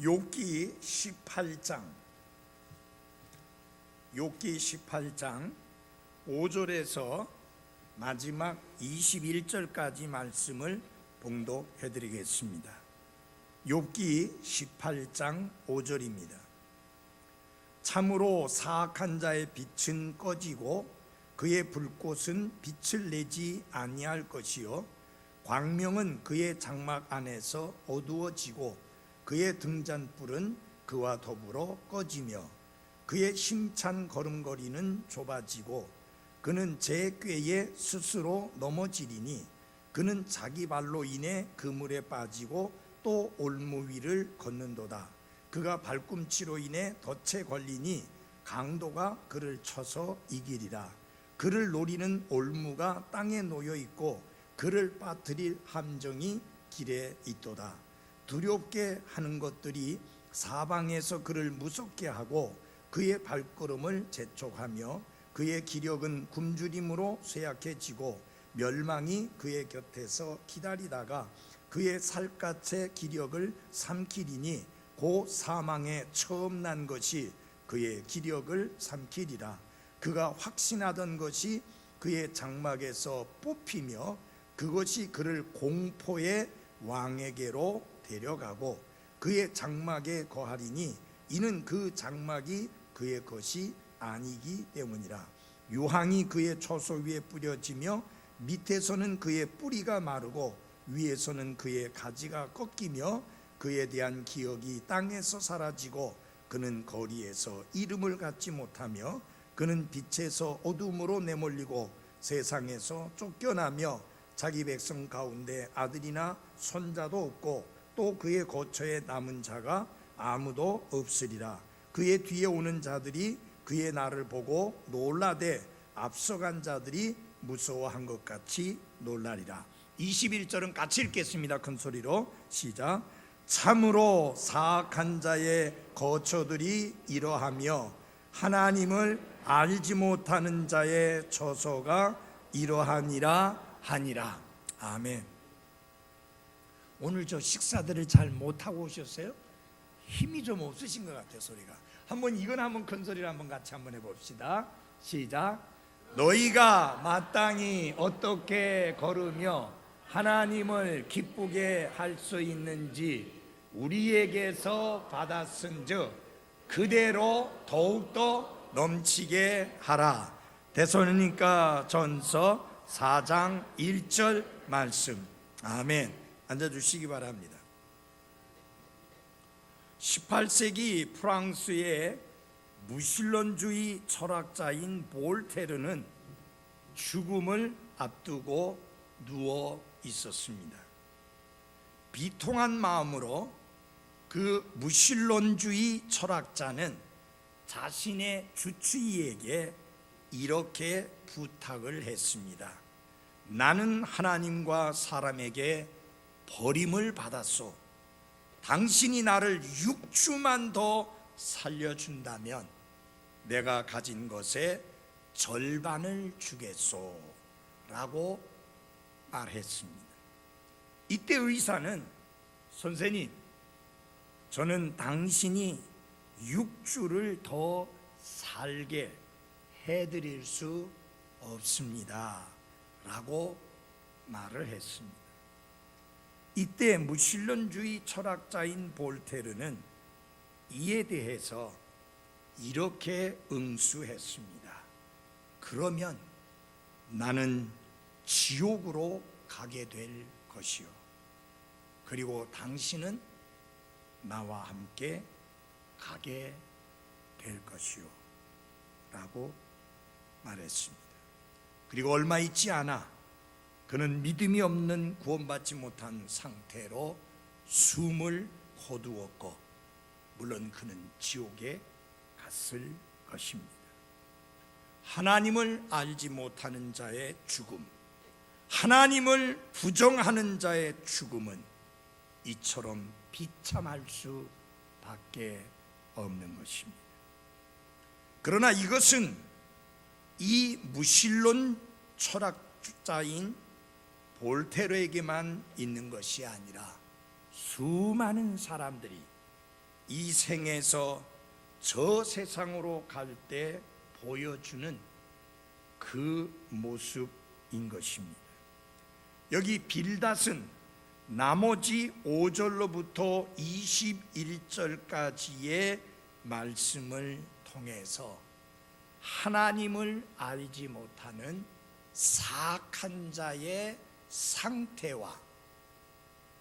욥기 18장 5절에서 마지막 21절까지 말씀을 봉독해 드리겠습니다. 욥기 18장 5절입니다. 참으로 사악한 자의 빛은 꺼지고 그의 불꽃은 빛을 내지 아니할 것이요 광명은 그의 장막 안에서 어두워지고 그의 등잔불은 그와 더불어 꺼지며 그의 힘찬 걸음걸이는 좁아지고 그는 제 꾀에 스스로 넘어지리니 그는 자기 발로 인해 그물에 빠지고 또 올무 위를 걷는도다. 그가 발꿈치로 인해 덫에 걸리니 강도가 그를 쳐서 이기리라. 그를 노리는 올무가 땅에 놓여 있고 그를 빠뜨릴 함정이 길에 있도다. 두렵게 하는 것들이 사방에서 그를 무섭게 하고 그의 발걸음을 재촉하며 그의 기력은 굶주림으로 쇠약해지고 멸망이 그의 곁에서 기다리다가 그의 살갗의 기력을 삼키리니 고 사망에 처음 난 것이 그의 기력을 삼키리라. 그가 확신하던 것이 그의 장막에서 뽑히며 그것이 그를 공포의 왕에게로 데려가고 그의 장막에 거하리니 이는 그 장막이 그의 것이 아니기 때문이라. 유황이 그의 처소 위에 뿌려지며 밑에서는 그의 뿌리가 마르고 위에서는 그의 가지가 꺾이며 그에 대한 기억이 땅에서 사라지고 그는 거리에서 이름을 갖지 못하며 그는 빛에서 어둠으로 내몰리고 세상에서 쫓겨나며 자기 백성 가운데 아들이나 손자도 없고 또 그의 거처에 남은 자가 아무도 없으리라. 그의 뒤에 오는 자들이 그의 날을 보고 놀라되 앞서간 자들이 무서워한 것 같이 놀라리라. 21절은 같이 읽겠습니다. 큰 소리로 시작. 참으로 사악한 자의 거처들이 이러하며 하나님을 알지 못하는 자의 처소가 이러하니라 하니라. 아멘. 오늘 저 식사들을 잘 못하고 오셨어요? 힘이 좀 없으신 것 같아요. 소리가 이건 한번 큰 소리로 한번 같이 한번 해봅시다. 시작. 너희가 마땅히 어떻게 걸으며 하나님을 기쁘게 할 수 있는지 우리에게서 받았은즉 그대로 더욱더 넘치게 하라. 데살로니가 전서 4장 1절 말씀. 아멘. 앉아주시기 바랍니다. 18세기 프랑스의 무신론주의 철학자인 볼테르는 죽음을 앞두고 누워 있었습니다. 비통한 마음으로 그 무신론주의 철학자는 자신의 주치의에게 이렇게 부탁을 했습니다. 나는 하나님과 사람에게 버림을 받았소. 당신이 나를 6주만 더 살려준다면 내가 가진 것의 절반을 주겠소 라고 말했습니다. 이때 의사는 선생님, 저는 당신이 6주를 더 살게 해드릴 수 없습니다 라고 말을 했습니다. 이때 무신론주의 철학자인 볼테르는 이에 대해서 이렇게 응수했습니다. 그러면 나는 지옥으로 가게 될 것이요 그리고 당신은 나와 함께 가게 될 것이요 라고 말했습니다. 그리고 얼마 있지 않아 그는 믿음이 없는 구원받지 못한 상태로 숨을 거두었고 물론 그는 지옥에 갔을 것입니다. 하나님을 알지 못하는 자의 죽음, 하나님을 부정하는 자의 죽음은 이처럼 비참할 수밖에 없는 것입니다. 그러나 이것은 이 무신론 철학자인 볼테르에게만 있는 것이 아니라 수많은 사람들이 이 생에서 저 세상으로 갈 때 보여주는 그 모습인 것입니다. 여기 빌닷은 나머지 5절로부터 21절까지의 말씀을 통해서 하나님을 알지 못하는 사악한 자의 상태와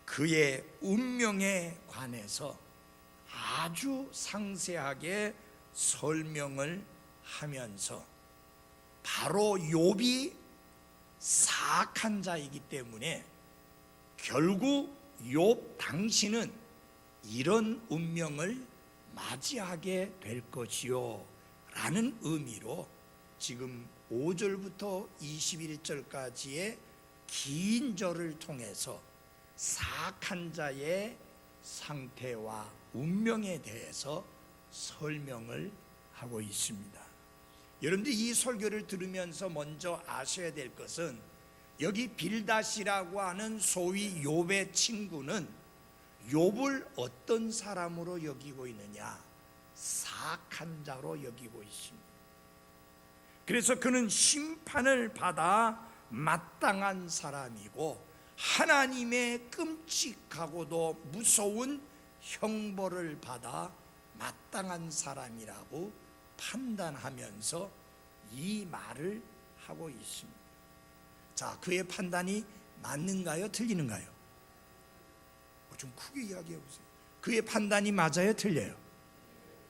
그의 운명에 관해서 아주 상세하게 설명을 하면서 바로 욥이 사악한 자이기 때문에 결국 욥 당신은 이런 운명을 맞이하게 될 것이요 라는 의미로 지금 5절부터 21절까지의 긴 절을 통해서 사악한 자의 상태와 운명에 대해서 설명을 하고 있습니다. 여러분들 이 설교를 들으면서 먼저 아셔야 될 것은 여기 빌닷이라고 하는 소위 욥의 친구는 욥을 어떤 사람으로 여기고 있느냐? 사악한 자로 여기고 있습니다. 그래서 그는 심판을 받아 마땅한 사람이고 하나님의 끔찍하고도 무서운 형벌을 받아 마땅한 사람이라고 판단하면서 이 말을 하고 있습니다. 자, 그의 판단이 맞는가요? 틀리는가요? 좀 크게 이야기해 보세요. 그의 판단이 맞아요? 틀려요?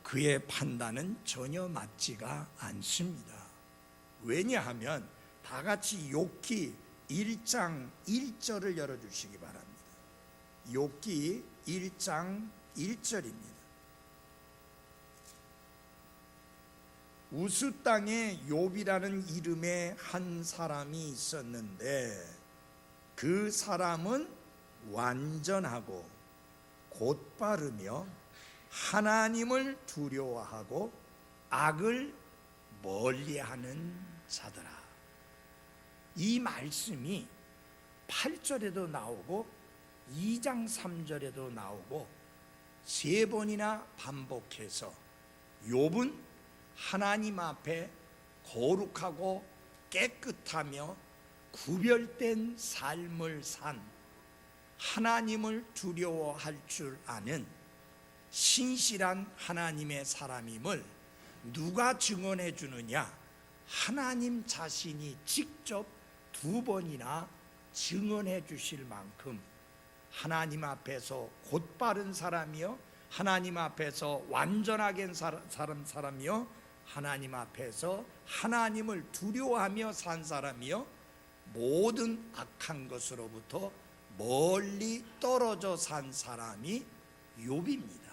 그의 판단은 전혀 맞지가 않습니다. 왜냐하면 다 같이 욥기 1장 1절을 열어주시기 바랍니다. 욥기 1장 1절입니다. 우스 땅에 욥이라는 이름의 한 사람이 있었는데 그 사람은 완전하고 곧바르며 하나님을 두려워하고 악을 멀리하는 자더라. 이 말씀이 8절에도 나오고 2장 3절에도 나오고 3번이나 반복해서 욥은 하나님 앞에 거룩하고 깨끗하며 구별된 삶을 산 하나님을 두려워할 줄 아는 신실한 하나님의 사람임을 누가 증언해 주느냐? 하나님 자신이 직접 2번이나 증언해 주실 만큼 하나님 앞에서 곧바른 사람이요 하나님 앞에서 완전하게 사람이요 하나님 앞에서 하나님을 두려워하며 산 사람이요 모든 악한 것으로부터 멀리 떨어져 산 사람이 욥입니다.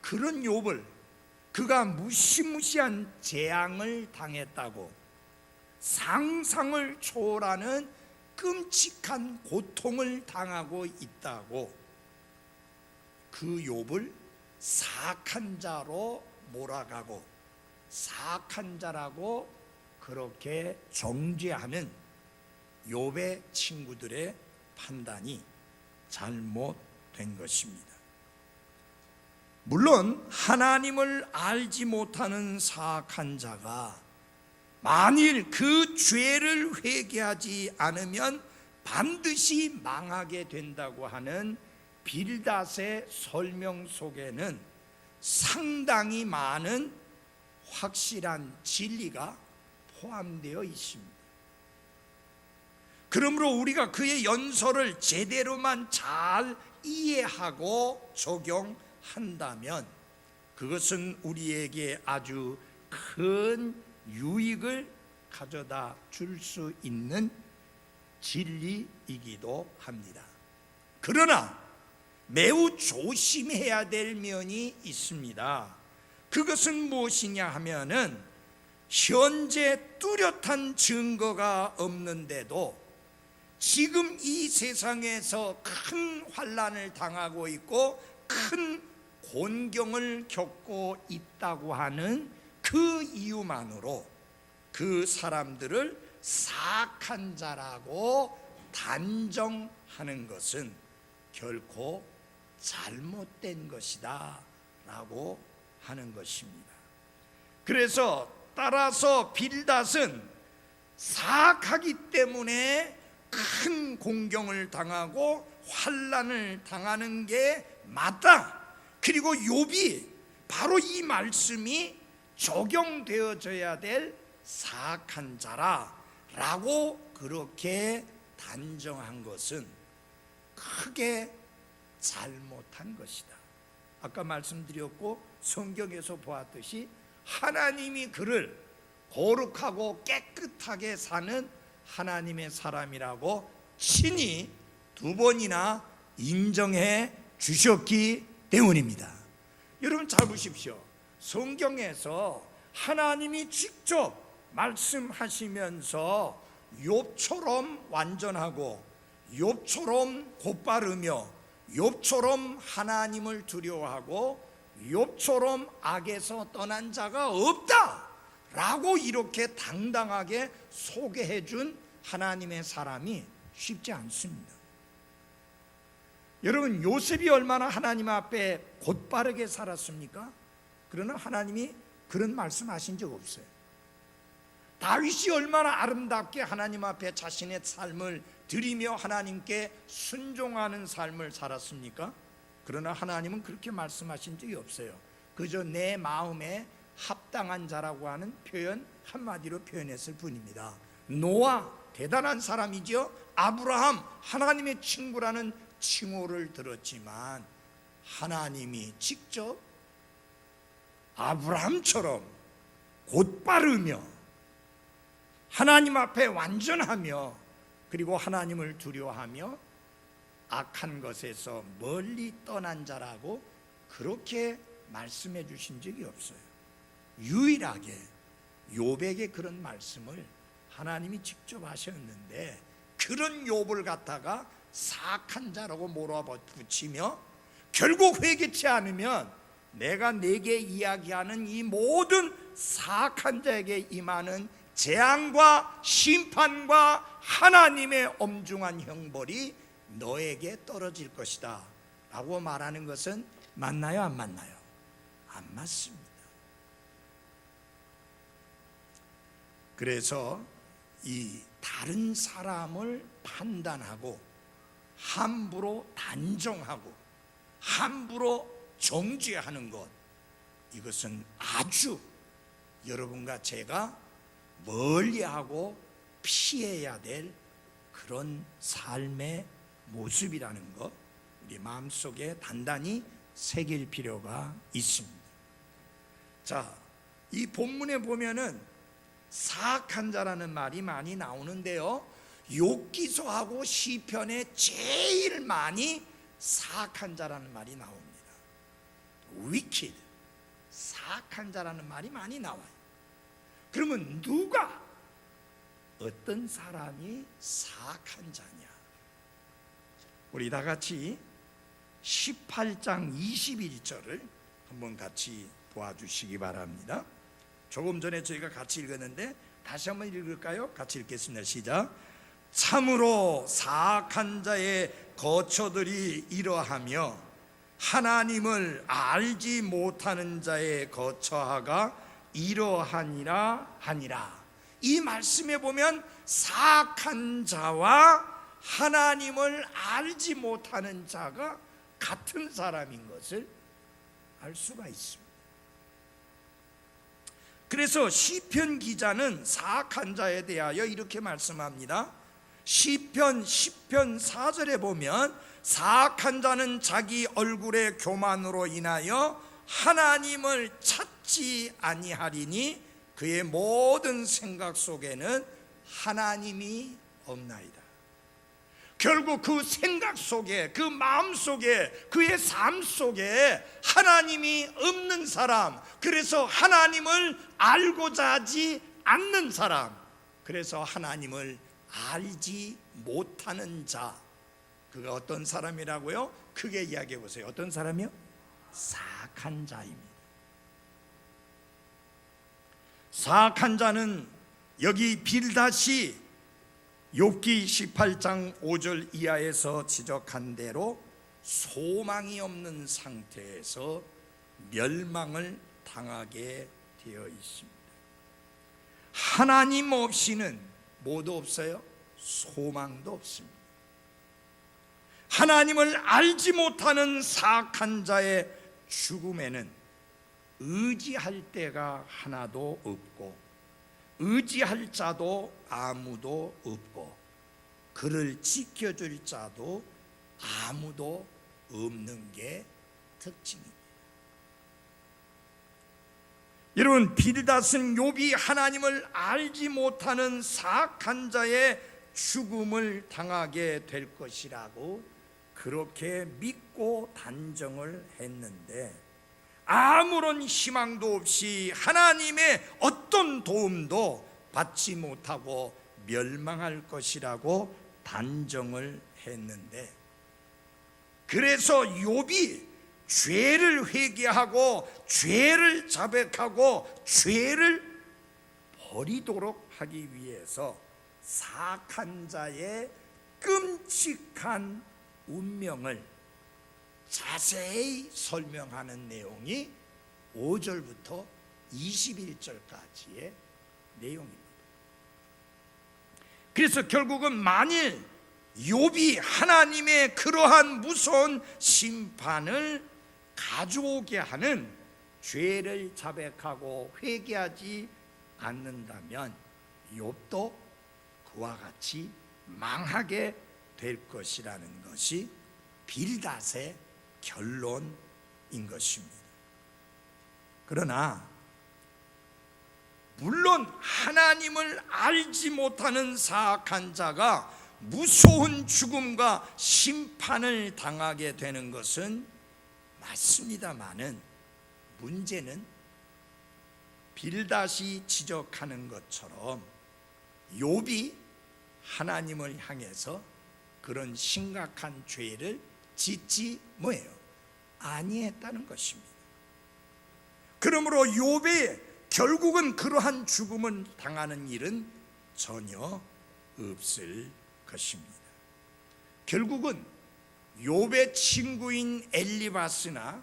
그런 욥을 그가 무시무시한 재앙을 당했다고 상상을 초월하는 끔찍한 고통을 당하고 있다고 그 욥을 사악한 자로 몰아가고 사악한 자라고 그렇게 정죄하는 욥의 친구들의 판단이 잘못된 것입니다. 물론 하나님을 알지 못하는 사악한 자가 만일 그 죄를 회개하지 않으면 반드시 망하게 된다고 하는 빌닷의 설명 속에는 상당히 많은 확실한 진리가 포함되어 있습니다. 그러므로 우리가 그의 연설을 제대로만 잘 이해하고 적용한다면 그것은 우리에게 아주 큰 유익을 가져다 줄 수 있는 진리이기도 합니다. 그러나 매우 조심해야 될 면이 있습니다. 그것은 무엇이냐 하면은 현재 뚜렷한 증거가 없는데도 지금 이 세상에서 큰 환난을 당하고 있고 큰 곤경을 겪고 있다고 하는 그 이유만으로 그 사람들을 사악한 자라고 단정하는 것은 결코 잘못된 것이다 라고 하는 것입니다. 그래서 따라서 빌닷은 사악하기 때문에 큰 공경을 당하고 환난을 당하는 게 맞다. 그리고 욥이 바로 이 말씀이 적용되어져야 될 사악한 자라라고 그렇게 단정한 것은 크게 잘못한 것이다. 아까 말씀드렸고 성경에서 보았듯이 하나님이 그를 거룩하고 깨끗하게 사는 하나님의 사람이라고 친히 2번이나 인정해 주셨기 때문입니다. 여러분 잘 보십시오. 성경에서 하나님이 직접 말씀하시면서 욥처럼 완전하고 욥처럼 곧바르며 욥처럼 하나님을 두려워하고 욥처럼 악에서 떠난 자가 없다라고 이렇게 당당하게 소개해 준 하나님의 사람이 쉽지 않습니다. 여러분 요셉이 얼마나 하나님 앞에 곧바르게 살았습니까? 그러나 하나님이 그런 말씀하신 적 없어요. 다윗이 얼마나 아름답게 하나님 앞에 자신의 삶을 드리며 하나님께 순종하는 삶을 살았습니까? 그러나 하나님은 그렇게 말씀하신 적이 없어요. 그저 내 마음에 합당한 자라고 하는 표현 한마디로 표현했을 뿐입니다. 노아 대단한 사람이죠. 아브라함 하나님의 친구라는 칭호를 들었지만 하나님이 직접 아브라함처럼 곧바르며 하나님 앞에 완전하며 그리고 하나님을 두려워하며 악한 것에서 멀리 떠난 자라고 그렇게 말씀해 주신 적이 없어요. 유일하게 욥에게 그런 말씀을 하나님이 직접 하셨는데 그런 욥을 갖다가 사악한 자라고 몰아붙이며 결국 회개치 않으면 내가 내게 이야기하는 이 모든 사악한 자에게 임하는 재앙과 심판과 하나님의 엄중한 형벌이 너에게 떨어질 것이다 라고 말하는 것은 맞나요? 안 맞나요? 안 맞습니다. 그래서 이 다른 사람을 판단하고 함부로 단정하고 함부로 정죄하는 것, 이것은 아주 여러분과 제가 멀리하고 피해야 될 그런 삶의 모습이라는 것, 우리 마음속에 단단히 새길 필요가 있습니다. 자, 이 본문에 보면은 사악한 자라는 말이 많이 나오는데요, 욥기서하고 시편에 제일 많이 사악한 자라는 말이 나옵니다. wicked, 사악한 자라는 말이 많이 나와요. 그러면 누가, 어떤 사람이 사악한 자냐? 우리 다 같이 18장 21절을 한번 같이 보아주시기 바랍니다. 조금 전에 저희가 같이 읽었는데 다시 한번 읽을까요? 같이 읽겠습니다. 시작. 참으로 사악한 자의 거처들이 이러하며 하나님을 알지 못하는 자의 거처하가 이러하니라 하니라. 이 말씀에 보면 사악한 자와 하나님을 알지 못하는 자가 같은 사람인 것을 알 수가 있습니다. 그래서 시편 기자는 사악한 자에 대하여 이렇게 말씀합니다. 시편 10편 4절에 보면 사악한 자는 자기 얼굴의 교만으로 인하여 하나님을 찾지 아니하리니 그의 모든 생각 속에는 하나님이 없나이다. 결국 그 생각 속에, 그 마음 속에, 그의 삶 속에 하나님이 없는 사람, 그래서 하나님을 알고자 하지 않는 사람, 그래서 하나님을 알지 못하는 자, 그가 어떤 사람이라고요? 크게 이야기해 보세요. 어떤 사람이요? 사악한 자입니다. 사악한 자는 여기 빌닷이 욥기 18장 5절 이하에서 지적한 대로 소망이 없는 상태에서 멸망을 당하게 되어 있습니다. 하나님 없이는 뭐도 없어요? 소망도 없습니다. 하나님을 알지 못하는 사악한 자의 죽음에는 의지할 데가 하나도 없고 의지할 자도 아무도 없고 그를 지켜줄 자도 아무도 없는 게 특징입니다. 여러분, 빌닷은 욥이 하나님을 알지 못하는 사악한 자의 죽음을 당하게 될 것이라고 그렇게 믿고 단정을 했는데 아무런 희망도 없이 하나님의 어떤 도움도 받지 못하고 멸망할 것이라고 단정을 했는데, 그래서 욥이 죄를 회개하고 죄를 자백하고 죄를 버리도록 하기 위해서 사악한 자의 끔찍한 운명을 자세히 설명하는 내용이 5절부터 21절까지의 내용입니다. 그래서 결국은 만일 욥이 하나님의 그러한 무서운 심판을 가져오게 하는 죄를 자백하고 회개하지 않는다면 욥도 그와 같이 망하게 될 것이라는 것이 빌닷의 결론인 것입니다. 그러나 물론 하나님을 알지 못하는 사악한 자가 무서운 죽음과 심판을 당하게 되는 것은 맞습니다마는 문제는 빌닷이 지적하는 것처럼 욥이 하나님을 향해서 그런 심각한 죄를 짓지 뭐예요? 아니했다는 것입니다. 그러므로 욥이 결국은 그러한 죽음을 당하는 일은 전혀 없을 것입니다. 결국은 욥의 친구인 엘리바스나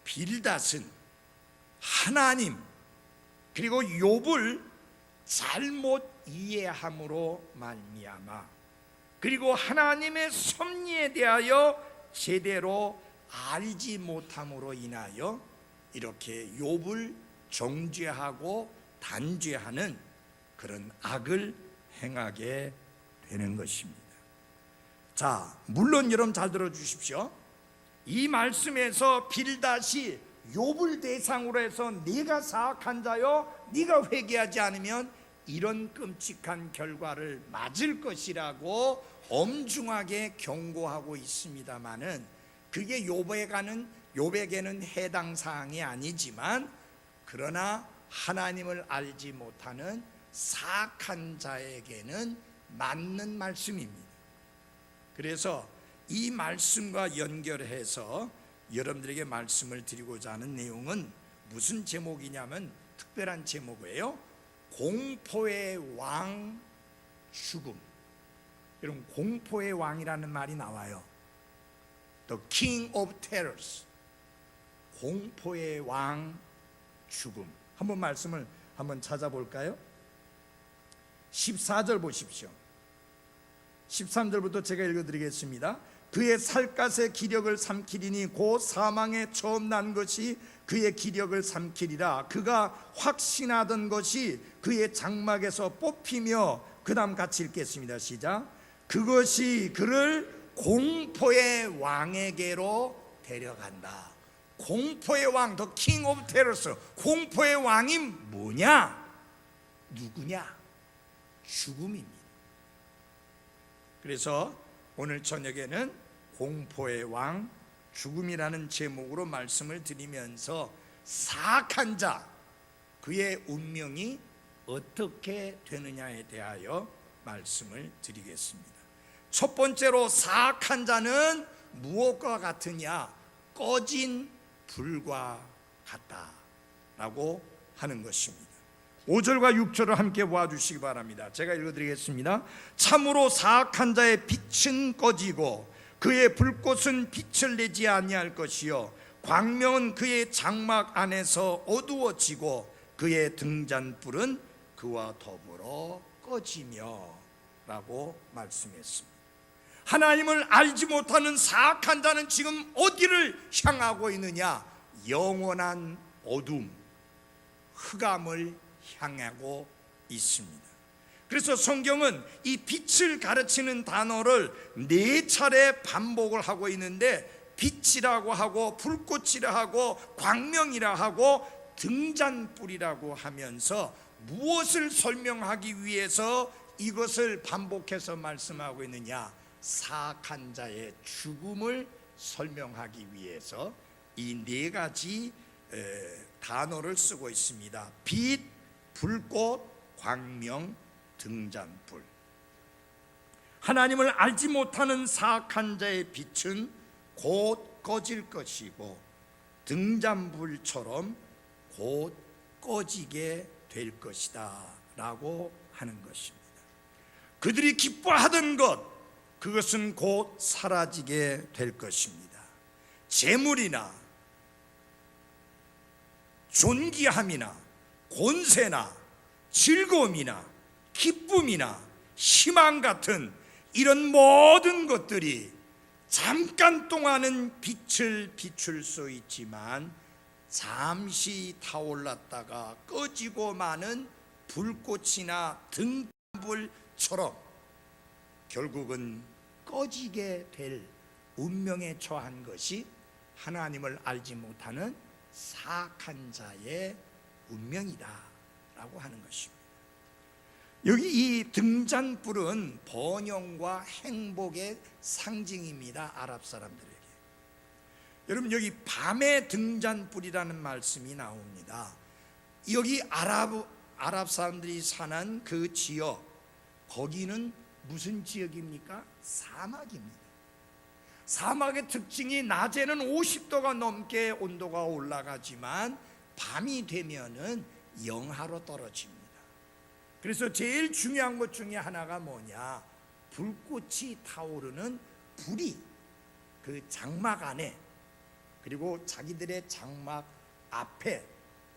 빌닷은 하나님 그리고 욥을 잘못 이해함으로 말미암아 그리고 하나님의 섭리에 대하여 제대로 알지 못함으로 인하여 이렇게 욥을 정죄하고 단죄하는 그런 악을 행하게 되는 것입니다. 자, 물론 여러분 잘 들어주십시오. 이 말씀에서 빌닷이 욥을 대상으로 해서 네가 사악한 자요, 네가 회개하지 않으면 이런 끔찍한 결과를 맞을 것이라고 엄중하게 경고하고 있습니다마는 그게 욥에게는 해당 사항이 아니지만 그러나 하나님을 알지 못하는 사악한 자에게는 맞는 말씀입니다. 그래서 이 말씀과 연결해서 여러분들에게 말씀을 드리고자 하는 내용은 무슨 제목이냐면 특별한 제목이에요. 공포의 왕 죽음. 여러분, 공포의 왕이라는 말이 나와요. The King of Terrors. 공포의 왕 죽음. 한번 말씀을 한번 찾아볼까요? 14절 보십시오. 13절부터 제가 읽어드리겠습니다. 그의 살갗의 기력을 삼키리니 곧 사망에 처음 난 것이 그의 기력을 삼키리라. 그가 확신하던 것이 그의 장막에서 뽑히며, 그 다음 같이 읽겠습니다. 시작. 그것이 그를 공포의 왕에게로 데려간다. 공포의 왕, The King of Terrors. 공포의 왕이 뭐냐? 누구냐? 죽음입니다. 그래서 오늘 저녁에는 공포의 왕 죽음이라는 제목으로 말씀을 드리면서 사악한 자, 그의 운명이 어떻게 되느냐에 대하여 말씀을 드리겠습니다. 첫 번째로 사악한 자는 무엇과 같으냐? 꺼진 불과 같다라고 하는 것입니다. 5절과 6절을 함께 보아주시기 바랍니다. 제가 읽어드리겠습니다. 참으로 사악한 자의 빛은 꺼지고 그의 불꽃은 빛을 내지 아니할 것이요 광명은 그의 장막 안에서 어두워지고 그의 등잔불은 그와 더불어 꺼지며 라고 말씀했습니다. 하나님을 알지 못하는 사악한 자는 지금 어디를 향하고 있느냐? 영원한 어둠, 흑암을 향하고 있습니다. 그래서 성경은 이 빛을 가르치는 단어를 4차례 반복을 하고 있는데, 빛이라고 하고 불꽃이라 하고 광명이라 하고 등잔불이라고 하면서 무엇을 설명하기 위해서 이것을 반복해서 말씀하고 있느냐? 사악한 자의 죽음을 설명하기 위해서 이 4가지 단어를 쓰고 있습니다. 빛, 불꽃, 광명, 등잔불. 하나님을 알지 못하는 사악한 자의 빛은 곧 꺼질 것이고 등잔불처럼 곧 꺼지게 될 것이다 라고 하는 것입니다. 그들이 기뻐하던 것, 그것은 곧 사라지게 될 것입니다. 재물이나 존귀함이나 권세나 즐거움이나 기쁨이나 희망 같은 이런 모든 것들이 잠깐 동안은 빛을 비출 수 있지만 잠시 타올랐다가 꺼지고 마는 불꽃이나 등불처럼 결국은 꺼지게 될 운명에 처한 것이 하나님을 알지 못하는 사악한 자의 운명이다 라고 하는 것입니다. 여기 이 등잔불은 번영과 행복의 상징입니다. 아랍 사람들에게. 여러분, 여기 밤의 등잔불이라는 말씀이 나옵니다. 여기 아랍 사람들이 사는 그 지역, 거기는 무슨 지역입니까? 사막입니다. 사막의 특징이 낮에는 50도가 넘게 온도가 올라가지만 밤이 되면은 영하로 떨어집니다. 그래서 제일 중요한 것 중에 하나가 뭐냐? 불꽃이 타오르는 불이 그 장막 안에, 그리고 자기들의 장막 앞에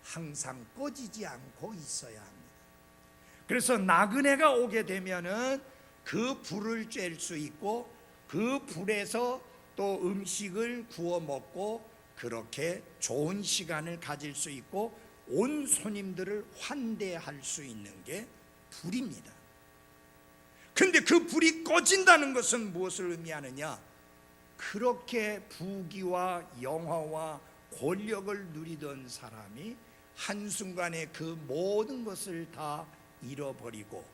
항상 꺼지지 않고 있어야 합니다. 그래서 나그네가 오게 되면은 그 불을 쬐을 수 있고 그 불에서 또 음식을 구워 먹고 그렇게 좋은 시간을 가질 수 있고 온 손님들을 환대할 수 있는 게 불입니다. 그런데 그 불이 꺼진다는 것은 무엇을 의미하느냐? 그렇게 부귀와 영화와 권력을 누리던 사람이 한순간에 그 모든 것을 다 잃어버리고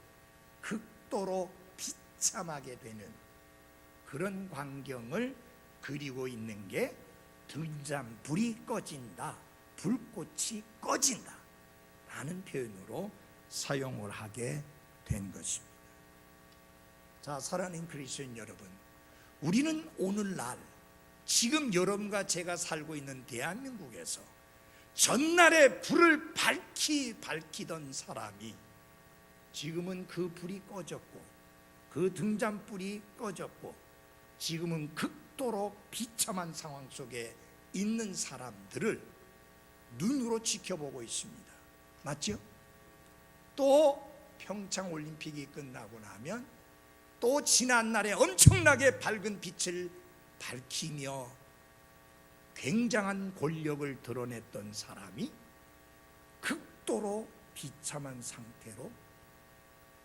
극도로 비참하게 되는 그런 광경을 그리고 있는 게 등잔불이 꺼진다, 불꽃이 꺼진다 라는 표현으로 사용을 하게 된 것입니다. 자, 사랑하는 그리스도인 여러분, 우리는 오늘날 지금 여러분과 제가 살고 있는 대한민국에서 전날에 불을 밝히던 사람이 지금은 그 불이 꺼졌고 그 등잔불이 꺼졌고 지금은 극도로 비참한 상황 속에 있는 사람들을 눈으로 지켜보고 있습니다. 맞죠? 또 평창올림픽이 끝나고 나면 또 지난날에 엄청나게 밝은 빛을 밝히며 굉장한 권력을 드러냈던 사람이 극도로 비참한 상태로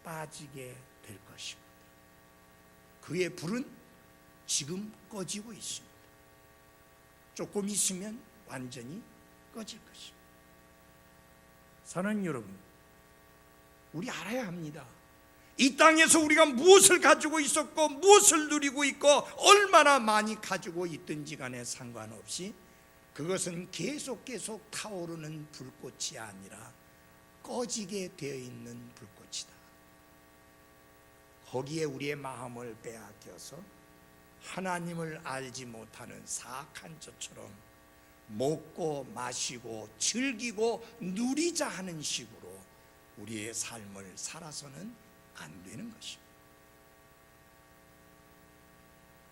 빠지게 될 것입니다. 그의 불은 지금 꺼지고 있습니다. 조금 있으면 완전히 꺼질 것입니다. 사랑하는 여러분, 우리 알아야 합니다. 이 땅에서 우리가 무엇을 가지고 있었고 무엇을 누리고 있고 얼마나 많이 가지고 있든지 간에 상관없이 그것은 계속 타오르는 불꽃이 아니라 꺼지게 되어 있는 불꽃이다. 거기에 우리의 마음을 빼앗겨서 하나님을 알지 못하는 사악한 자처럼 먹고 마시고 즐기고 누리자 하는 식으로 우리의 삶을 살아서는 안 되는 것입니다.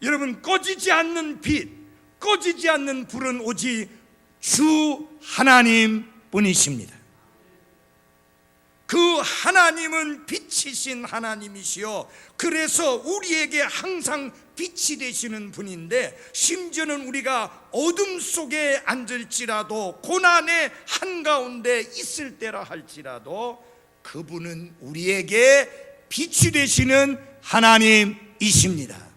여러분, 꺼지지 않는 빛, 꺼지지 않는 불은 오직 주 하나님 뿐이십니다. 그 하나님은 빛이신 하나님이시요, 그래서 우리에게 항상 빛이 되시는 분인데, 심지어는 우리가 어둠 속에 앉을지라도 고난의 한가운데 있을 때라 할지라도 그분은 우리에게 빛이 되시는 하나님이십니다.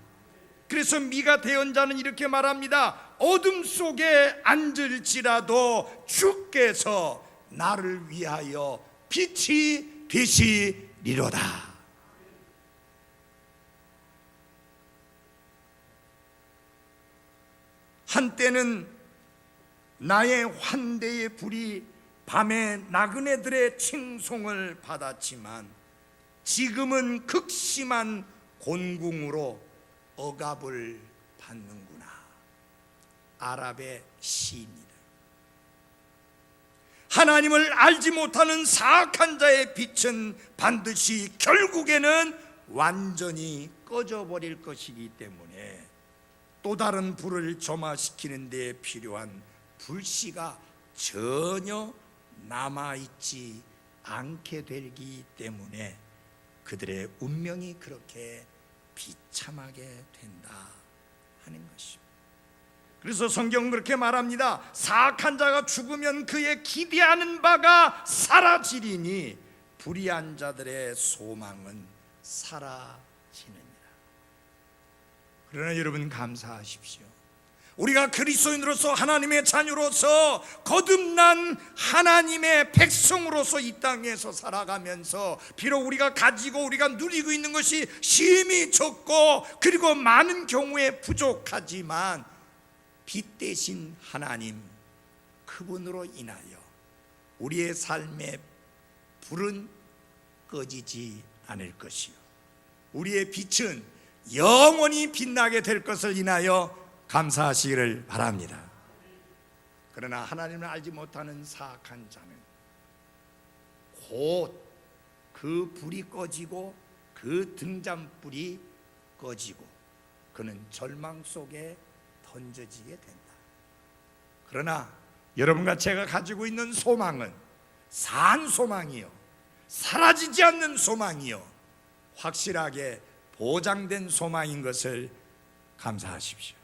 그래서 미가 대언자는 이렇게 말합니다. 어둠 속에 앉을지라도 주께서 나를 위하여 빛이 되시리로다. 한때는 나의 환대의 불이 밤에 나그네들의 칭송을 받았지만 지금은 극심한 곤궁으로 억압을 받는구나. 아랍의 시입니다. 하나님을 알지 못하는 사악한 자의 빛은 반드시 결국에는 완전히 꺼져버릴 것이기 때문에 또 다른 불을 점화시키는 데 필요한 불씨가 전혀 남아있지 않게 되기 때문에 그들의 운명이 그렇게 비참하게 된다 하는 것입니다. 그래서 성경은 그렇게 말합니다. 사악한 자가 죽으면 그의 기대하는 바가 사라지리니 불의한 자들의 소망은 사라지느니라. 그러나 여러분 감사하십시오. 우리가 그리스도인으로서 하나님의 자녀로서 거듭난 하나님의 백성으로서 이 땅에서 살아가면서 비록 우리가 가지고 우리가 누리고 있는 것이 심히 적고 그리고 많은 경우에 부족하지만 빛 대신 하나님, 그분으로 인하여 우리의 삶의 불은 꺼지지 않을 것이요, 우리의 빛은 영원히 빛나게 될 것을 인하여 감사하시기를 바랍니다. 그러나 하나님을 알지 못하는 사악한 자는 곧 그 불이 꺼지고 그 등잔불이 꺼지고 그는 절망 속에 던져지게 된다. 그러나 여러분과 제가 가지고 있는 소망은 산 소망이요, 사라지지 않는 소망이요, 확실하게 보장된 소망인 것을 감사하십시오.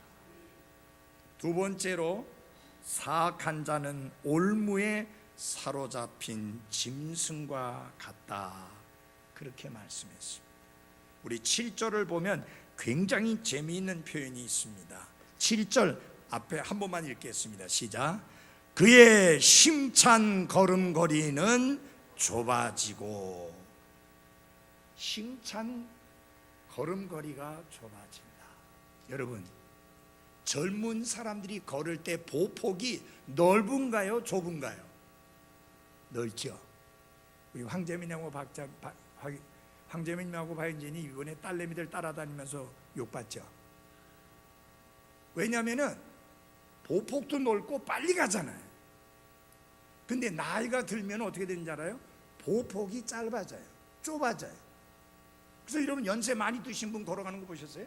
두 번째로, 사악한 자는 올무에 사로잡힌 짐승과 같다, 그렇게 말씀했습니다. 우리 7절을 보면 굉장히 재미있는 표현이 있습니다. 7절 앞에 한 번만 읽겠습니다. 시작. 그의 힘찬 걸음걸이는 좁아지고, 힘찬 걸음걸이가 좁아진다. 여러분, 젊은 사람들이 걸을 때 보폭이 넓은가요, 좁은가요? 넓죠. 우리 황재민하고 황재민하고 박윤진이 이번에 딸내미들 따라다니면서 욕받죠. 왜냐하면은 보폭도 넓고 빨리 가잖아요. 근데 나이가 들면 어떻게 되는지 알아요? 보폭이 짧아져요, 좁아져요. 그래서 여러분 연세 많이 드신 분 걸어가는 거 보셨어요?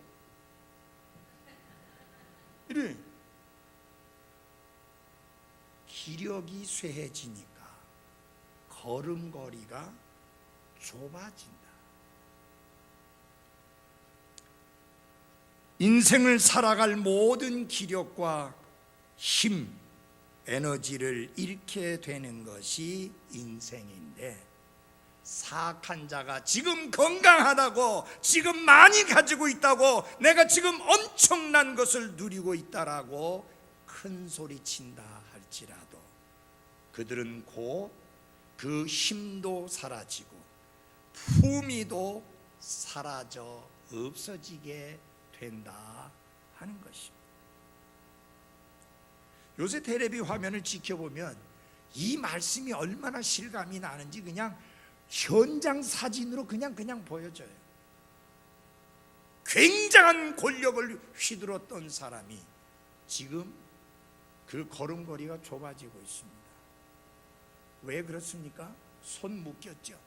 이래 기력이 쇠해지니까 걸음걸이가 좁아진다. 인생을 살아갈 모든 기력과 힘, 에너지를 잃게 되는 것이 인생인데, 사악한 자가 지금 건강하다고, 지금 많이 가지고 있다고, 내가 지금 엄청난 것을 누리고 있다라고 큰 소리 친다 할지라도 그들은 곧 그 힘도 사라지고 품위도 사라져 없어지게 된다 하는 것입니다. 요새 테레비 화면을 지켜보면 이 말씀이 얼마나 실감이 나는지 그냥 현장 사진으로 그냥 보여져요. 굉장한 권력을 휘둘렀던 사람이 지금 그 걸음걸이가 좁아지고 있습니다. 왜 그렇습니까? 손 묶였죠.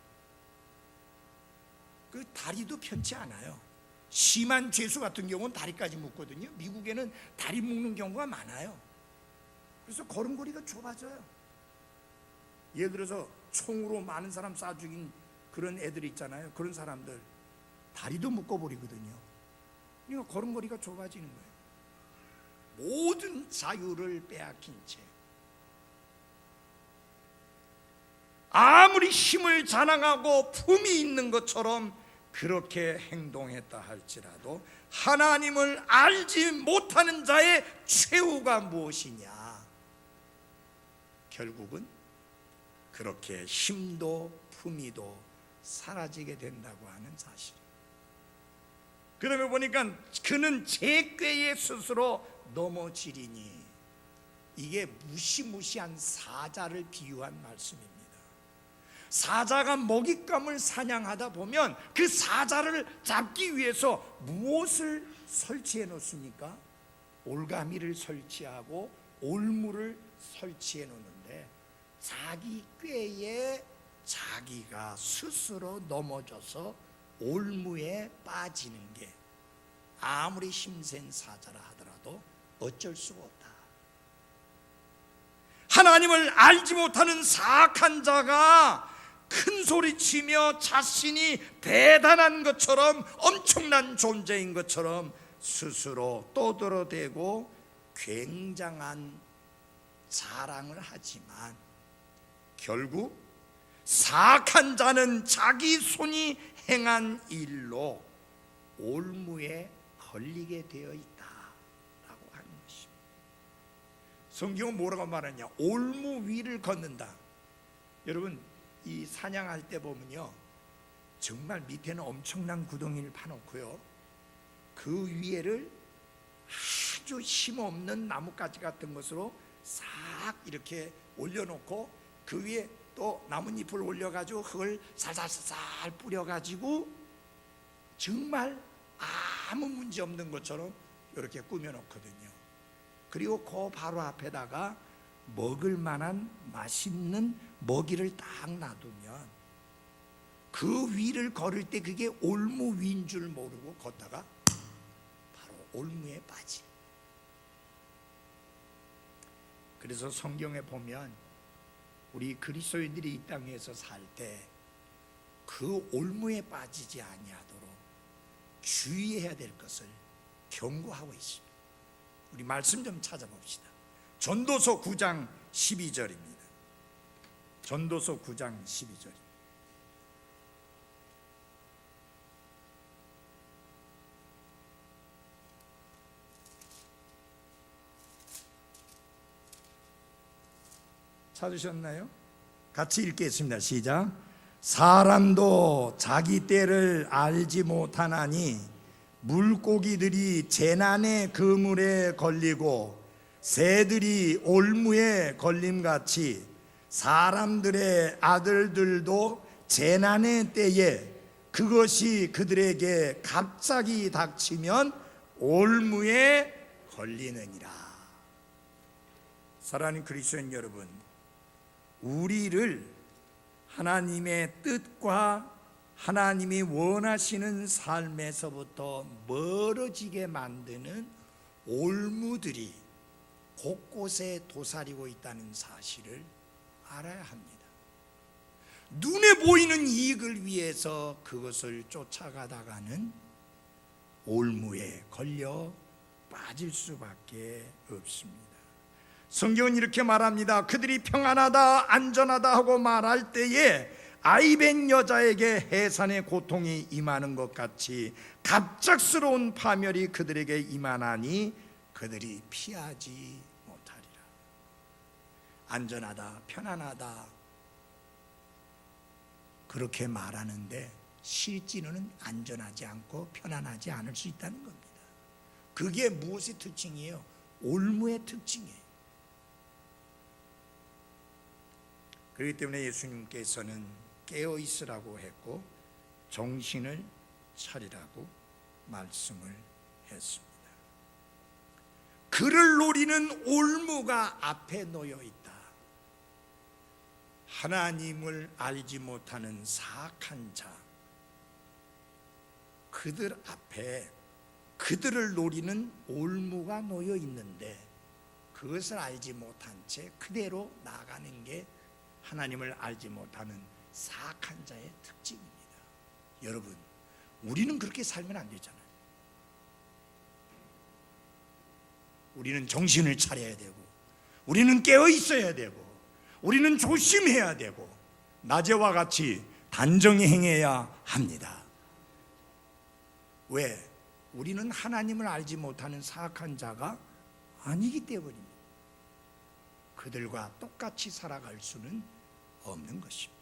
그 다리도 편치 않아요. 심한 죄수 같은 경우는 다리까지 묶거든요. 미국에는 다리 묶는 경우가 많아요. 그래서 걸음걸이가 좁아져요. 예를 들어서 총으로 많은 사람 쏴 죽인 그런 애들 있잖아요. 그런 사람들 다리도 묶어버리거든요. 그러니까 걸음걸이가 좁아지는 거예요. 모든 자유를 빼앗긴 채 아무리 힘을 자랑하고 품이 있는 것처럼 그렇게 행동했다 할지라도 하나님을 알지 못하는 자의 최후가 무엇이냐? 결국은 그렇게 힘도 품위도 사라지게 된다고 하는 사실. 그러면 보니까 그는 제 꾀에 스스로 넘어지리니, 이게 무시무시한 사자를 비유한 말씀입니다. 사자가 먹잇감을 사냥하다 보면 그 사자를 잡기 위해서 무엇을 설치해 놓습니까? 올가미를 설치하고 올무를 설치해 놓는데, 자기 꾀에 자기가 스스로 넘어져서 올무에 빠지는 게 아무리 힘센 사자라 하더라도 어쩔 수가 없다. 하나님을 알지 못하는 사악한 자가 큰 소리치며 자신이 대단한 것처럼 엄청난 존재인 것처럼 스스로 떠들어대고 굉장한 자랑을 하지만 결국 사악한 자는 자기 손이 행한 일로 올무에 걸리게 되어 있다라고 하는 것입니다. 성경은 뭐라고 말하냐? 올무 위를 걷는다. 여러분, 이 사냥할 때 보면요, 정말 밑에는 엄청난 구덩이를 파놓고요, 그 위에를 아주 힘없는 나뭇가지 같은 것으로 싹 이렇게 올려놓고 그 위에 또 나뭇잎을 올려가지고 흙을 살살살살 뿌려가지고 정말 아무 문제 없는 것처럼 이렇게 꾸며놓거든요. 그리고 그 바로 앞에다가 먹을 만한 맛있는 먹이를 딱 놔두면 그 위를 걸을 때 그게 올무 위인 줄 모르고 걷다가 바로 올무에 빠지. 그래서 성경에 보면 우리 그리스도인들이 이 땅에서 살 때 그 올무에 빠지지 아니하도록 주의해야 될 것을 경고하고 있습니다. 우리 말씀 좀 찾아봅시다. 전도서 9장 12절입니다. 전도서 9장 12절. 찾으셨나요? 같이 읽겠습니다. 시작. 사람도 자기 때를 알지 못하나니 물고기들이 재난의 그물에 걸리고 새들이 올무에 걸림같이 사람들의 아들들도 재난의 때에 그것이 그들에게 갑자기 닥치면 올무에 걸리느니라. 사랑하는 그리스도인 여러분, 우리를 하나님의 뜻과 하나님이 원하시는 삶에서부터 멀어지게 만드는 올무들이 곳곳에 도사리고 있다는 사실을 알아야 합니다. 눈에 보이는 이익을 위해서 그것을 쫓아가다가는 올무에 걸려 빠질 수밖에 없습니다. 성경은 이렇게 말합니다. 그들이 평안하다 안전하다 하고 말할 때에 아이벤 여자에게 해산의 고통이 임하는 것 같이 갑작스러운 파멸이 그들에게 임하나니 그들이 피하지 못하리라. 안전하다 편안하다 그렇게 말하는데 실제로는 안전하지 않고 편안하지 않을 수 있다는 겁니다. 그게 무엇의 특징이에요? 올무의 특징이에요. 그렇기 때문에 예수님께서는 깨어 있으라고 했고 정신을 차리라고 말씀을 했습니다. 그를 노리는 올무가 앞에 놓여 있다. 하나님을 알지 못하는 사악한 자, 그들 앞에 그들을 노리는 올무가 놓여 있는데 그것을 알지 못한 채 그대로 나아가는 게 하나님을 알지 못하는 사악한 자의 특징입니다. 여러분, 우리는 그렇게 살면 안 되잖아요. 우리는 정신을 차려야 되고, 우리는 깨어 있어야 되고, 우리는 조심해야 되고, 낮에와 같이 단정히 행해야 합니다. 왜? 우리는 하나님을 알지 못하는 사악한 자가 아니기 때문입니다. 그들과 똑같이 살아갈 수는 없는 것입니다.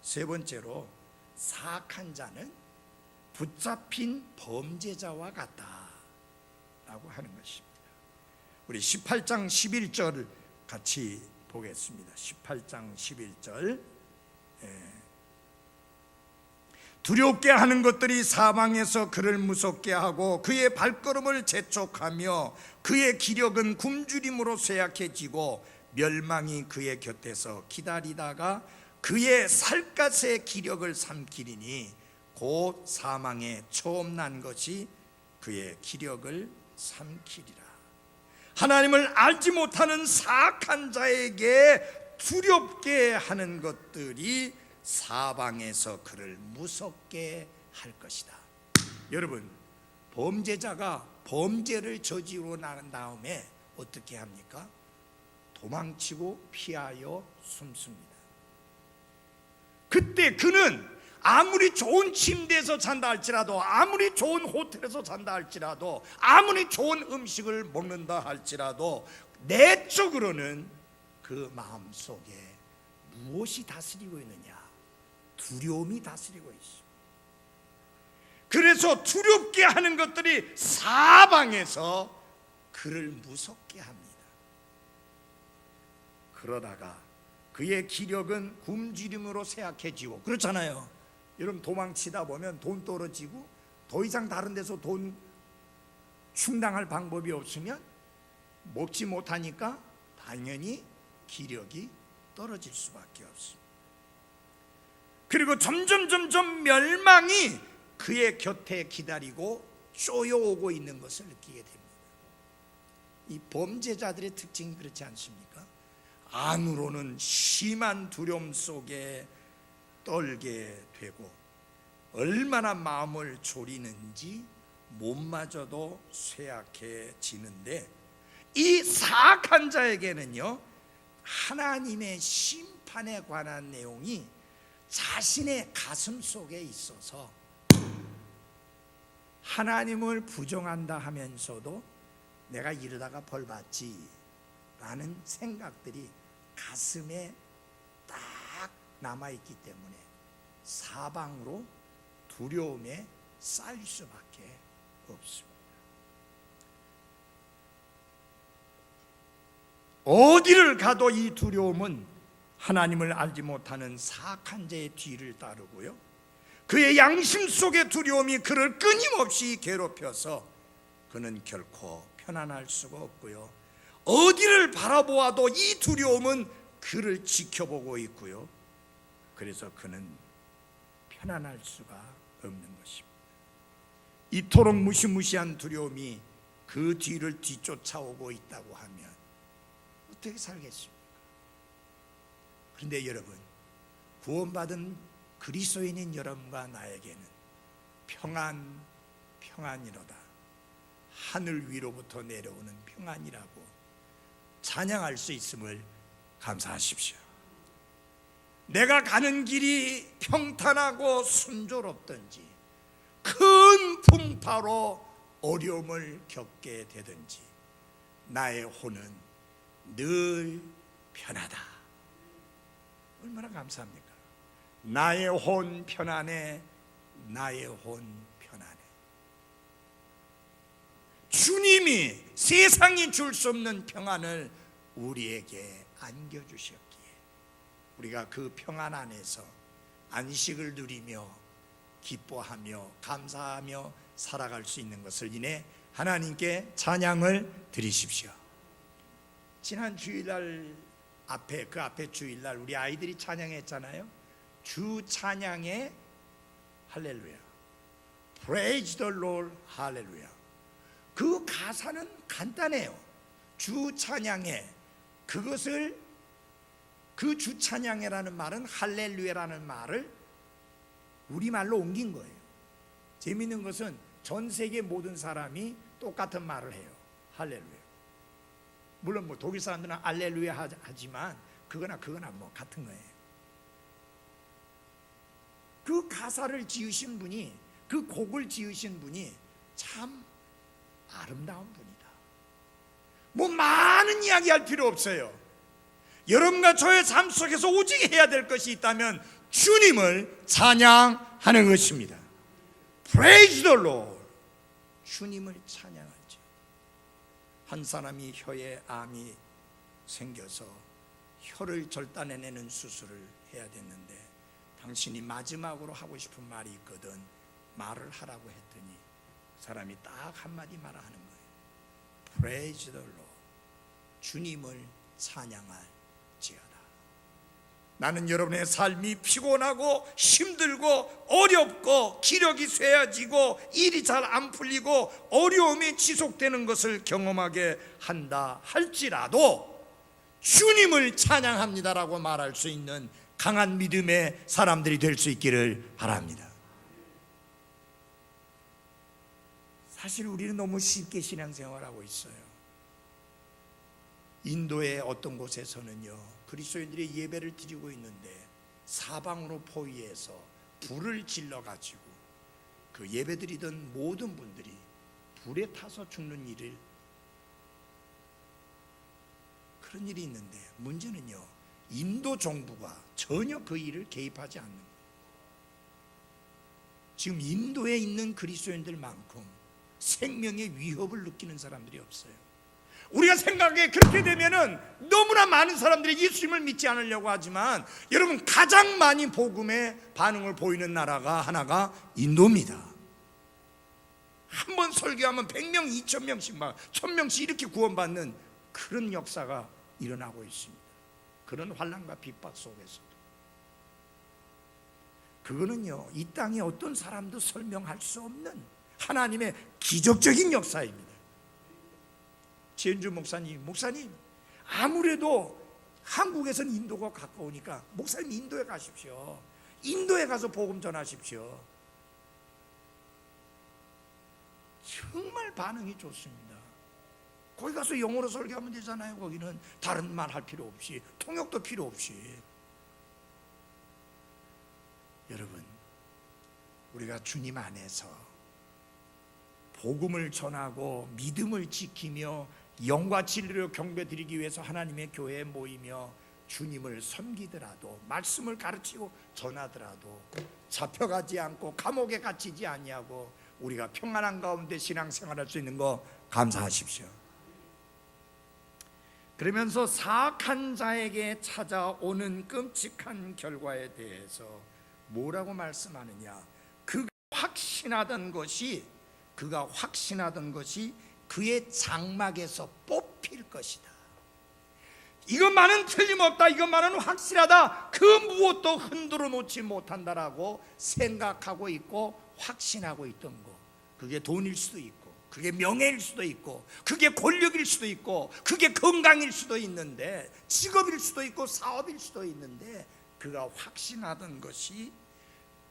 세 번째로, 사악한 자는 붙잡힌 범죄자와 같다라고 하는 것입니다. 우리 18장 11절 같이 보겠습니다. 18장 11절. 두렵게 하는 것들이 사방에서 그를 무섭게 하고 그의 발걸음을 재촉하며 그의 기력은 굶주림으로 쇠약해지고 멸망이 그의 곁에서 기다리다가 그의 살갗의 기력을 삼키리니 곧 사망에 처음 난 것이 그의 기력을 삼키리라. 하나님을 알지 못하는 사악한 자에게 두렵게 하는 것들이 사방에서 그를 무섭게 할 것이다. 여러분, 범죄자가 범죄를 저지르고 난 다음에 어떻게 합니까? 도망치고 피하여 숨습니다. 그때 그는 아무리 좋은 침대에서 잔다 할지라도, 아무리 좋은 호텔에서 잔다 할지라도, 아무리 좋은 음식을 먹는다 할지라도 내적으로는 그 마음속에 무엇이 다스리고 있느냐? 두려움이 다스리고 있습니다. 그래서 두렵게 하는 것들이 사방에서 그를 무섭게 합니다. 그러다가 그의 기력은 굶주림으로 쇠약해지고, 그렇잖아요. 여러분, 도망치다 보면 돈 떨어지고 더 이상 다른 데서 돈 충당할 방법이 없으면 먹지 못하니까 당연히 기력이 떨어질 수밖에 없습니다. 그리고 점점 멸망이 그의 곁에 기다리고 쪼여오고 있는 것을 느끼게 됩니다. 이 범죄자들의 특징이 그렇지 않습니까? 안으로는 심한 두려움 속에 떨게 되고 얼마나 마음을 졸이는지 몸마저도 쇠약해지는데, 이 사악한 자에게는요, 하나님의 심판에 관한 내용이 자신의 가슴 속에 있어서 하나님을 부정한다 하면서도 내가 이러다가 벌 받지 라는 생각들이 가슴에 딱 남아있기 때문에 사방으로 두려움에 쌓일 수밖에 없습니다. 어디를 가도 이 두려움은 하나님을 알지 못하는 사악한 자의 뒤를 따르고요, 그의 양심 속의 두려움이 그를 끊임없이 괴롭혀서 그는 결코 편안할 수가 없고요, 어디를 바라보아도 이 두려움은 그를 지켜보고 있고요, 그래서 그는 편안할 수가 없는 것입니다. 이토록 무시무시한 두려움이 그 뒤를 뒤쫓아오고 있다고 하면 어떻게 살겠습니까? 그런데 여러분, 구원받은 그리스도인인 여러분과 나에게는 평안이로다, 하늘 위로부터 내려오는 평안이라고 찬양할 수 있음을 감사하십시오. 내가 가는 길이 평탄하고 순조롭든지 큰 풍파로 어려움을 겪게 되든지 나의 혼은 늘 편하다. 얼마나 감사합니까? 나의 혼 편안해, 나의 혼 편안해. 주님이 세상이 줄 수 없는 평안을 우리에게 안겨주셨기에 우리가 그 평안 안에서 안식을 누리며 기뻐하며 감사하며 살아갈 수 있는 것을 인해 하나님께 찬양을 드리십시오. 지난 주일날 앞에, 그 앞에 주일날 우리 아이들이 찬양했잖아요. 주 찬양의 할렐루야, Praise the Lord, 할렐루야. 그 가사는 간단해요. 주 찬양해. 그것을 그 주 찬양해라는 말은 할렐루야라는 말을 우리말로 옮긴 거예요. 재미있는 것은 전 세계 모든 사람이 똑같은 말을 해요. 할렐루야. 물론 뭐 독일 사람들은 알렐루야 하지만 그거나 뭐 같은 거예요. 그 가사를 지으신 분이, 그 곡을 지으신 분이 참 아름다운 분이다. 뭐 많은 이야기 할 필요 없어요. 여러분과 저의 삶 속에서 오직 해야 될 것이 있다면 주님을 찬양하는 것입니다. Praise the Lord. 주님을 찬양하죠. 한 사람이 혀에 암이 생겨서 혀를 절단해내는 수술을 해야 됐는데 당신이 마지막으로 하고 싶은 말이 있거든 말을 하라고 했더니 사람이 딱 한마디 말하는 거예요. Praise the Lord. 주님을 찬양할지어다. 나는 여러분의 삶이 피곤하고 힘들고 어렵고 기력이 쇠해지고 일이 잘 안 풀리고 어려움이 지속되는 것을 경험하게 한다 할지라도 주님을 찬양합니다라고 말할 수 있는 강한 믿음의 사람들이 될 수 있기를 바랍니다. 사실 우리는 너무 쉽게 신앙생활하고 있어요. 인도의 어떤 곳에서는요, 그리스도인들이 예배를 드리고 있는데 사방으로 포위해서 불을 질러가지고 그 예배 드리던 모든 분들이 불에 타서 죽는 일을, 그런 일이 있는데 문제는요, 인도 정부가 전혀 그 일을 개입하지 않는 거예요. 지금 인도에 있는 그리스도인들만큼 생명의 위협을 느끼는 사람들이 없어요. 우리가 생각에 그렇게 되면은 너무나 많은 사람들이 예수님을 믿지 않으려고 하지만 여러분, 가장 많이 복음의 반응을 보이는 나라가 하나가 인도입니다. 한 번 설교하면 100명, 2000명씩 막 1000명씩 이렇게 구원받는 그런 역사가 일어나고 있습니다. 그런 환난과 핍박 속에서도. 그거는요, 이 땅에 어떤 사람도 설명할 수 없는 하나님의 기적적인 역사입니다. 지은주 목사님 아무래도 한국에서는 인도가 가까우니까 목사님 인도에 가십시오. 인도에 가서 복음 전하십시오. 정말 반응이 좋습니다. 거기 가서 영어로 설교하면 되잖아요. 거기는 다른 말 할 필요 없이, 통역도 필요 없이. 여러분, 우리가 주님 안에서 복음을 전하고 믿음을 지키며 영과 진리로 경배드리기 위해서 하나님의 교회에 모이며 주님을 섬기더라도, 말씀을 가르치고 전하더라도 잡혀가지 않고 감옥에 갇히지 아니하고 우리가 평안한 가운데 신앙생활할 수 있는 거 감사하십시오. 그러면서 사악한 자에게 찾아오는 끔찍한 결과에 대해서 뭐라고 말씀하느냐? 그가 확신하던 것이 그의 장막에서 뽑힐 것이다. 이것만은 틀림없다, 이것만은 확실하다, 그 무엇도 흔들어 놓지 못한다라고 생각하고 있고 확신하고 있던 것, 그게 돈일 수도 있고, 그게 명예일 수도 있고, 그게 권력일 수도 있고, 그게 건강일 수도 있는데, 직업일 수도 있고 사업일 수도 있는데, 그가 확신하던 것이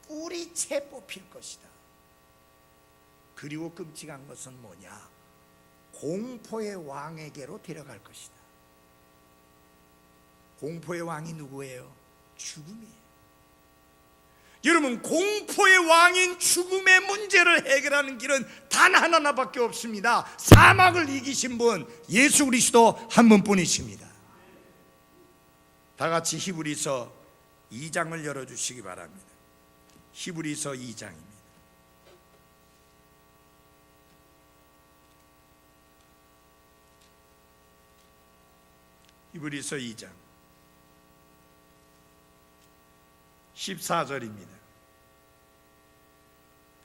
뿌리채 뽑힐 것이다. 그리고 끔찍한 것은 뭐냐? 공포의 왕에게로 데려갈 것이다. 공포의 왕이 누구예요? 죽음이에요. 여러분, 공포의 왕인 죽음의 문제를 해결하는 길은 단 하나밖에 없습니다. 사막을 이기신 분, 예수 그리스도 한 분뿐이십니다. 다 같이 히브리서 2장을 열어주시기 바랍니다. 히브리서 2장입니다. 히브리서 2장 14절입니다.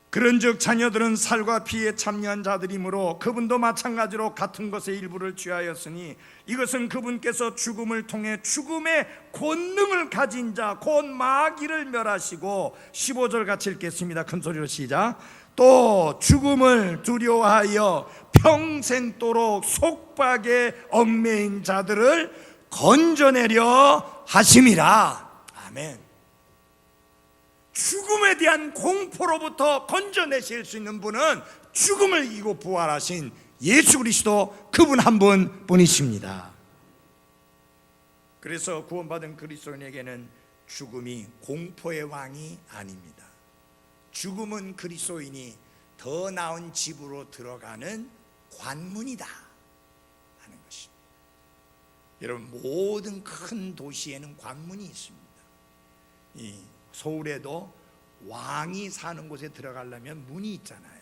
그런즉 자녀들은 살과 피에 참여한 자들이므로 그분도 마찬가지로 같은 것의 일부를 취하였으니 이것은 그분께서 죽음을 통해 죽음의 권능을 가진 자 곧 마귀를 멸하시고 15절 같이 읽겠습니다. 큰 소리로 시작. 또 죽음을 두려워하여 평생도록 속박에 얽매인 자들을 건져내려 하심이라. 아멘. 죽음에 대한 공포로부터 건져내실 수 있는 분은 죽음을 이기고 부활하신 예수 그리스도, 그분 한 분뿐이십니다. 그래서 구원받은 그리스도인에게는 죽음이 공포의 왕이 아닙니다. 죽음은 그리스도인이 더 나은 집으로 들어가는 관문이다 하는 것입니다. 여러분, 모든 큰 도시에는 관문이 있습니다. 이 서울에도 왕이 사는 곳에 들어가려면 문이 있잖아요.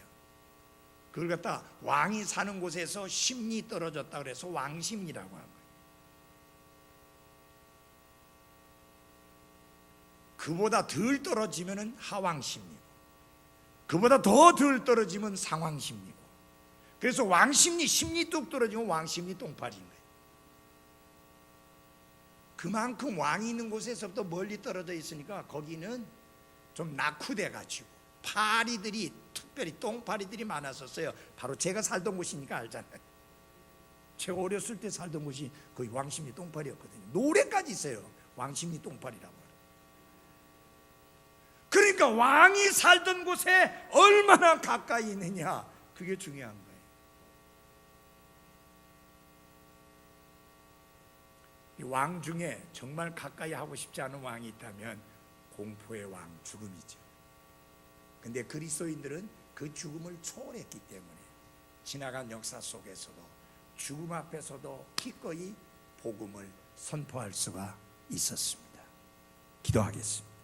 그걸 갖다 왕이 사는 곳에서 심리 떨어졌다 그래서 왕심리라고 하고요. 그보다 덜 떨어지면 하왕심리고, 그보다 더 덜 떨어지면 상왕심리고, 그래서 왕심리 심리 뚝 떨어지면 왕심리 똥파리인 거예요. 그만큼 왕이 있는 곳에서부터 멀리 떨어져 있으니까 거기는 좀 낙후돼 가지고 파리들이, 특별히 똥파리들이 많았었어요. 바로 제가 살던 곳이니까 알잖아요. 제가 어렸을 때 살던 곳이 거의 왕심리 똥파리였거든요. 노래까지 있어요. 왕심리 똥파리라고. 그러니까 왕이 살던 곳에 얼마나 가까이 있느냐, 그게 중요한 거예요. 이 왕 중에 정말 가까이 하고 싶지 않은 왕이 있다면 공포의 왕, 죽음이죠. 근데 그리스도인들은 그 죽음을 초월했기 때문에 지나간 역사 속에서도 죽음 앞에서도 기꺼이 복음을 선포할 수가 있었습니다. 기도하겠습니다.